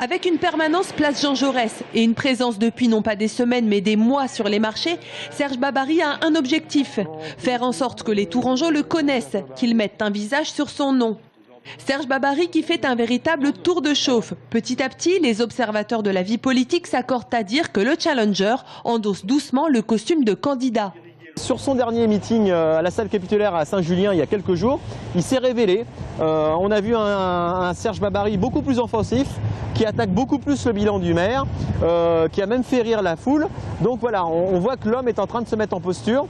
Avec une permanence place Jean Jaurès et une présence depuis non pas des semaines mais des mois sur les marchés, Serge Babary a un objectif, faire en sorte que les Tourangeaux le connaissent, qu'ils mettent un visage sur son nom. Serge Babary qui fait un véritable tour de chauffe. Petit à petit, les observateurs de la vie politique s'accordent à dire que le challenger endosse doucement le costume de candidat. Sur son dernier meeting à la salle capitulaire à Saint-Julien il y a quelques jours, il s'est révélé. On a vu un Serge Babary beaucoup plus offensif, qui attaque beaucoup plus le bilan du maire, qui a même fait rire la foule. Donc voilà, on voit que l'homme est en train de se mettre en posture.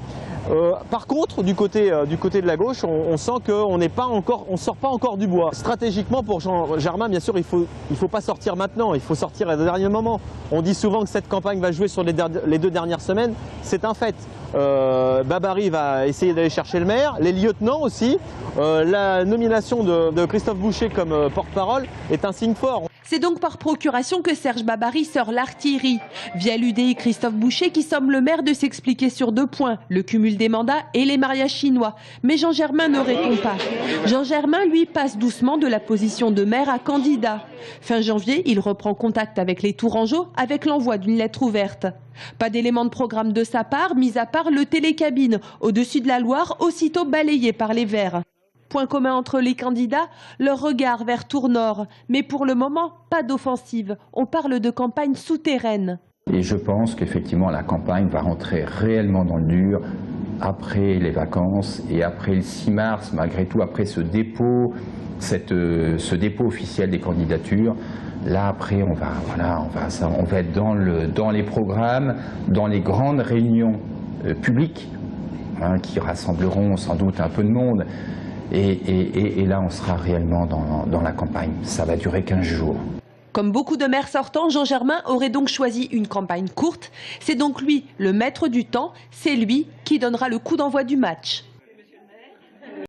Par contre, du côté de la gauche, on sent qu'on ne sort pas encore du bois. Stratégiquement, pour Jean Germain, bien sûr, il faut pas sortir maintenant, il faut sortir à dernier moment. On dit souvent que cette campagne va jouer sur les 2 dernières semaines, c'est un fait. Babary va essayer d'aller chercher le maire, les lieutenants aussi. La nomination de Christophe Boucher comme porte-parole est un signe fort. C'est donc par procuration que Serge Babary sort l'artillerie. Via l'UDI, Christophe Boucher qui somme le maire de s'expliquer sur 2 points, le cumul des mandats et les mariages chinois. Mais Jean Germain ne répond pas. Jean Germain, lui, passe doucement de la position de maire à candidat. Fin janvier, il reprend contact avec les Tourangeaux avec l'envoi d'une lettre ouverte. Pas d'éléments de programme de sa part, mis à part le télécabine, au-dessus de la Loire, aussitôt balayé par les Verts. Point commun entre les candidats, leur regard vers Tournord. Mais pour le moment, pas d'offensive. On parle de campagne souterraine. Et je pense qu'effectivement la campagne va rentrer réellement dans le dur après les vacances et après le 6 mars, malgré tout, après ce dépôt officiel des candidatures. Là après on va être dans les programmes, dans les grandes réunions publiques qui rassembleront sans doute un peu de monde. Et là, on sera réellement dans la campagne. Ça va durer 15 jours. Comme beaucoup de maires sortants, Jean Germain aurait donc choisi une campagne courte. C'est donc lui le maître du temps. C'est lui qui donnera le coup d'envoi du match.